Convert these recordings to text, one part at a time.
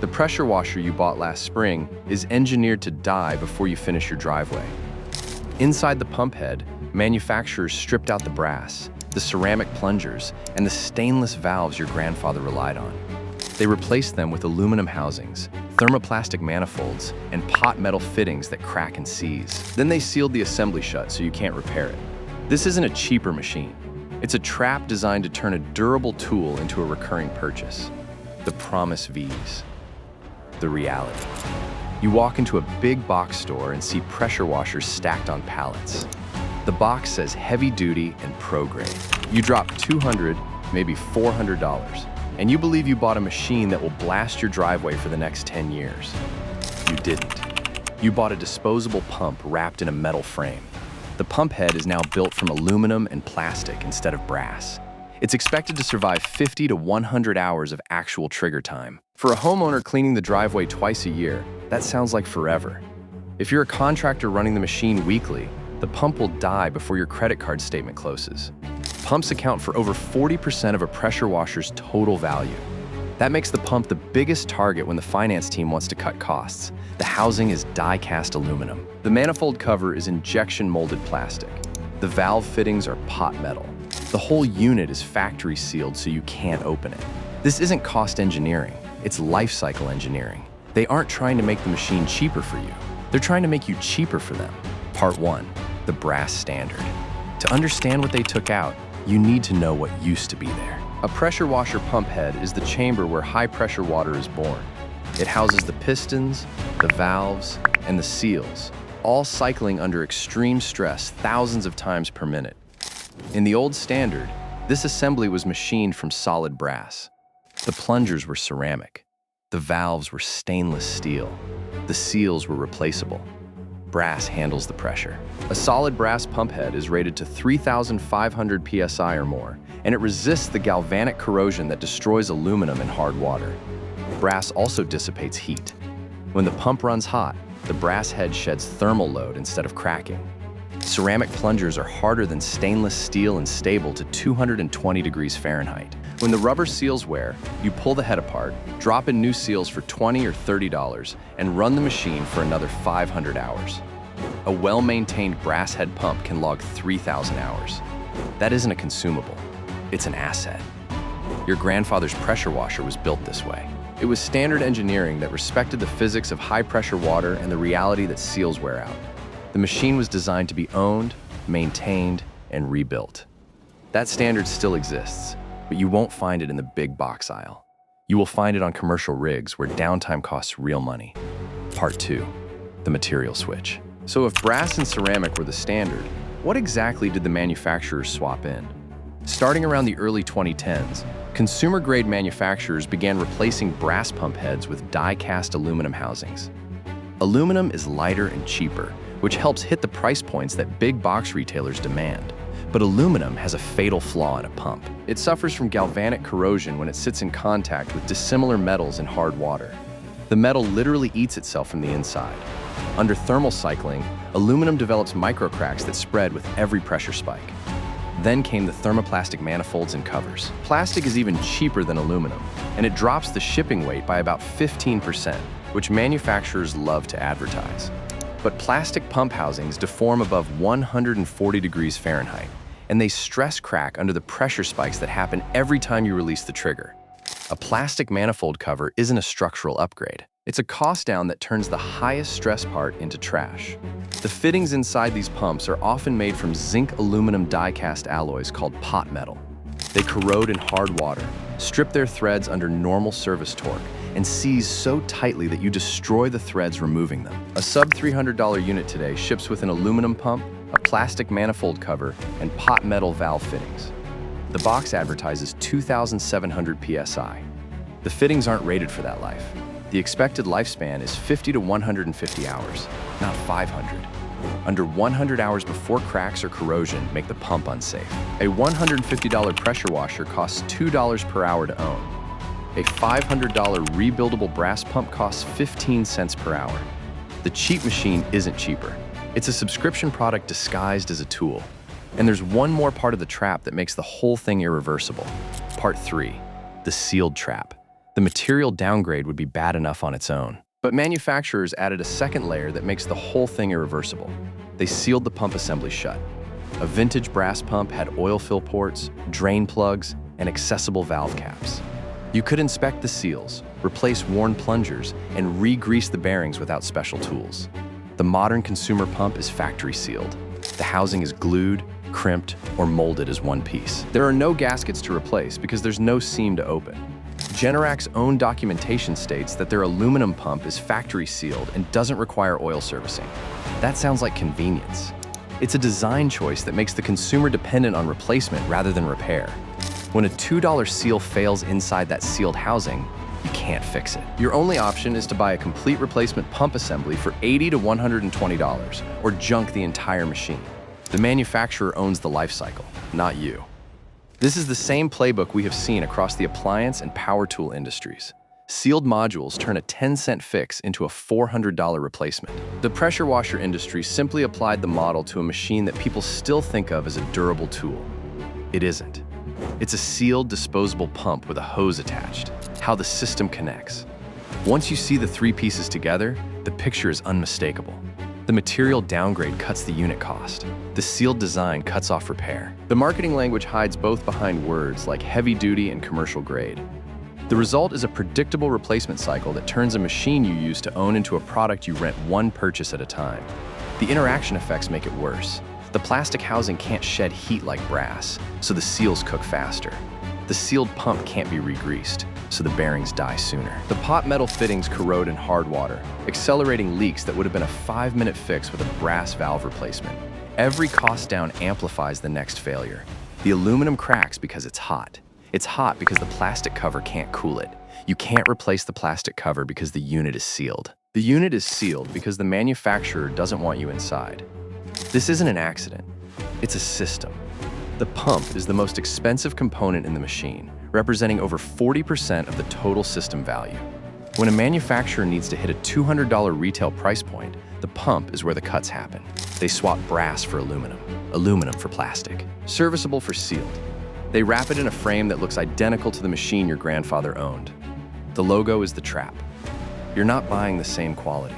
The pressure washer you bought last spring is engineered to die before you finish your driveway. Inside the pump head, manufacturers stripped out the brass, the ceramic plungers, and the stainless valves your grandfather relied on. They replaced them with aluminum housings, thermoplastic manifolds, and pot metal fittings that crack and seize. Then they sealed the assembly shut so you can't repair it. This isn't a cheaper machine. It's a trap designed to turn a durable tool into a recurring purchase. The promise V's. The reality. You walk into a big box store and see pressure washers stacked on pallets. The box says heavy duty and pro grade. You drop $200, maybe $400, and you believe you bought a machine that will blast your driveway for the next 10 years. You didn't. You bought a disposable pump wrapped in a metal frame. The pump head is now built from aluminum and plastic instead of brass. It's expected to survive 50 to 100 hours of actual trigger time. For a homeowner cleaning the driveway twice a year, that sounds like forever. If you're a contractor running the machine weekly, the pump will die before your credit card statement closes. Pumps account for over 40% of a pressure washer's total value. That makes the pump the biggest target when the finance team wants to cut costs. The housing is die-cast aluminum. The manifold cover is injection molded plastic. The valve fittings are pot metal. The whole unit is factory sealed so you can't open it. This isn't cost engineering, it's life cycle engineering. They aren't trying to make the machine cheaper for you. They're trying to make you cheaper for them. Part 1, the brass standard. To understand what they took out, you need to know what used to be there. A pressure washer pump head is the chamber where high pressure water is born. It houses the pistons, the valves, and the seals, all cycling under extreme stress thousands of times per minute. In the old standard, this assembly was machined from solid brass. The plungers were ceramic. The valves were stainless steel. The seals were replaceable. Brass handles the pressure. A solid brass pump head is rated to 3,500 psi or more, and it resists the galvanic corrosion that destroys aluminum in hard water. Brass also dissipates heat. When the pump runs hot, the brass head sheds thermal load instead of cracking. Ceramic plungers are harder than stainless steel and stable to 220 degrees Fahrenheit. When the rubber seals wear, you pull the head apart, drop in new seals for $20 or $30, and run the machine for another 500 hours. A well-maintained brass head pump can log 3,000 hours. That isn't a consumable, it's an asset. Your grandfather's pressure washer was built this way. It was standard engineering that respected the physics of high-pressure water and the reality that seals wear out. The machine was designed to be owned, maintained, and rebuilt. That standard still exists, but you won't find it in the big box aisle. You will find it on commercial rigs where downtime costs real money. Part 2, the material switch. So if brass and ceramic were the standard, what exactly did the manufacturers swap in? Starting around the early 2010s, consumer-grade manufacturers began replacing brass pump heads with die-cast aluminum housings. Aluminum is lighter and cheaper, which helps hit the price points that big box retailers demand. But aluminum has a fatal flaw in a pump. It suffers from galvanic corrosion when it sits in contact with dissimilar metals in hard water. The metal literally eats itself from the inside. Under thermal cycling, aluminum develops microcracks that spread with every pressure spike. Then came the thermoplastic manifolds and covers. Plastic is even cheaper than aluminum, and it drops the shipping weight by about 15%, which manufacturers love to advertise. But plastic pump housings deform above 140 degrees Fahrenheit, and they stress crack under the pressure spikes that happen every time you release the trigger. A plastic manifold cover isn't a structural upgrade. It's a cost down that turns the highest stress part into trash. The fittings inside these pumps are often made from zinc aluminum die-cast alloys called pot metal. They corrode in hard water, strip their threads under normal service torque, and seize so tightly that you destroy the threads removing them. A sub-$300 unit today ships with an aluminum pump, a plastic manifold cover, and pot metal valve fittings. The box advertises 2,700 psi. The fittings aren't rated for that life. The expected lifespan is 50 to 150 hours, not 500. Under 100 hours before cracks or corrosion make the pump unsafe. A $150 pressure washer costs $2 per hour to own. A $500 rebuildable brass pump costs 15 cents per hour. The cheap machine isn't cheaper. It's a subscription product disguised as a tool. And there's one more part of the trap that makes the whole thing irreversible. Part 3, the sealed trap. The material downgrade would be bad enough on its own. But manufacturers added a second layer that makes the whole thing irreversible. They sealed the pump assembly shut. A vintage brass pump had oil fill ports, drain plugs, and accessible valve caps. You could inspect the seals, replace worn plungers, and re-grease the bearings without special tools. The modern consumer pump is factory sealed. The housing is glued, crimped, or molded as one piece. There are no gaskets to replace because there's no seam to open. Generac's own documentation states that their aluminum pump is factory sealed and doesn't require oil servicing. That sounds like convenience. It's a design choice that makes the consumer dependent on replacement rather than repair. When a $2 seal fails inside that sealed housing, you can't fix it. Your only option is to buy a complete replacement pump assembly for $80 to $120, or junk the entire machine. The manufacturer owns the life cycle, not you. This is the same playbook we have seen across the appliance and power tool industries. Sealed modules turn a 10-cent fix into a $400 replacement. The pressure washer industry simply applied the model to a machine that people still think of as a durable tool. It isn't. It's a sealed, disposable pump with a hose attached. How the system connects. Once you see the three pieces together, the picture is unmistakable. The material downgrade cuts the unit cost. The sealed design cuts off repair. The marketing language hides both behind words like heavy duty and commercial grade. The result is a predictable replacement cycle that turns a machine you used to own into a product you rent one purchase at a time. The interaction effects make it worse. The plastic housing can't shed heat like brass, so the seals cook faster. The sealed pump can't be re-greased, so the bearings die sooner. The pot metal fittings corrode in hard water, accelerating leaks that would have been a 5-minute fix with a brass valve replacement. Every cost down amplifies the next failure. The aluminum cracks because it's hot. It's hot because the plastic cover can't cool it. You can't replace the plastic cover because the unit is sealed. The unit is sealed because the manufacturer doesn't want you inside. This isn't an accident. It's a system. The pump is the most expensive component in the machine, representing over 40% of the total system value. When a manufacturer needs to hit a $200 retail price point, the pump is where the cuts happen. They swap brass for aluminum, aluminum for plastic, serviceable for sealed. They wrap it in a frame that looks identical to the machine your grandfather owned. The logo is the trap. You're not buying the same quality.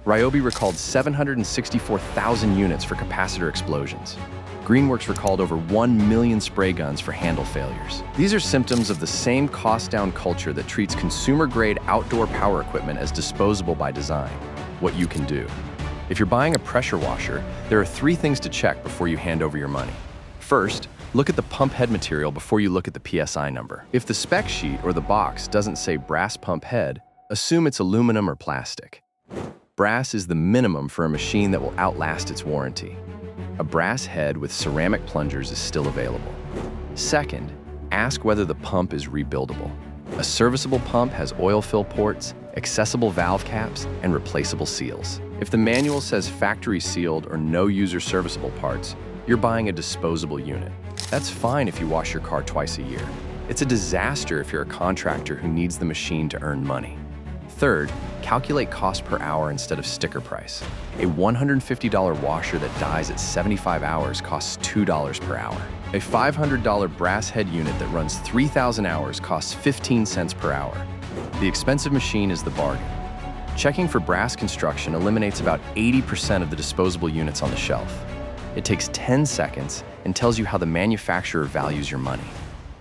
Ryobi recalled 764,000 units for capacitor explosions. Greenworks recalled over 1 million spray guns for handle failures. These are symptoms of the same cost-down culture that treats consumer-grade outdoor power equipment as disposable by design. What you can do. If you're buying a pressure washer, there are 3 things to check before you hand over your money. First, look at the pump head material before you look at the PSI number. If the spec sheet or the box doesn't say brass pump head, assume it's aluminum or plastic. Brass is the minimum for a machine that will outlast its warranty. A brass head with ceramic plungers is still available. Second, ask whether the pump is rebuildable. A serviceable pump has oil fill ports, accessible valve caps, and replaceable seals. If the manual says factory sealed or no user serviceable parts, you're buying a disposable unit. That's fine if you wash your car twice a year. It's a disaster if you're a contractor who needs the machine to earn money. Third, calculate cost per hour instead of sticker price. A $150 washer that dies at 75 hours costs $2 per hour. A $500 brass head unit that runs 3,000 hours costs 15 cents per hour. The expensive machine is the bargain. Checking for brass construction eliminates about 80% of the disposable units on the shelf. It takes 10 seconds and tells you how the manufacturer values your money.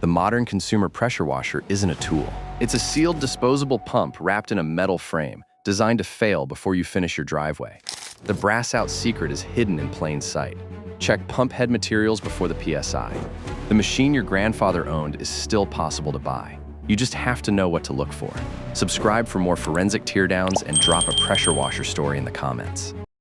The modern consumer pressure washer isn't a tool. It's a sealed disposable pump wrapped in a metal frame, designed to fail before you finish your driveway. The brass-out secret is hidden in plain sight. Check pump head materials before the PSI. The machine your grandfather owned is still possible to buy. You just have to know what to look for. Subscribe for more forensic teardowns and drop a pressure washer story in the comments.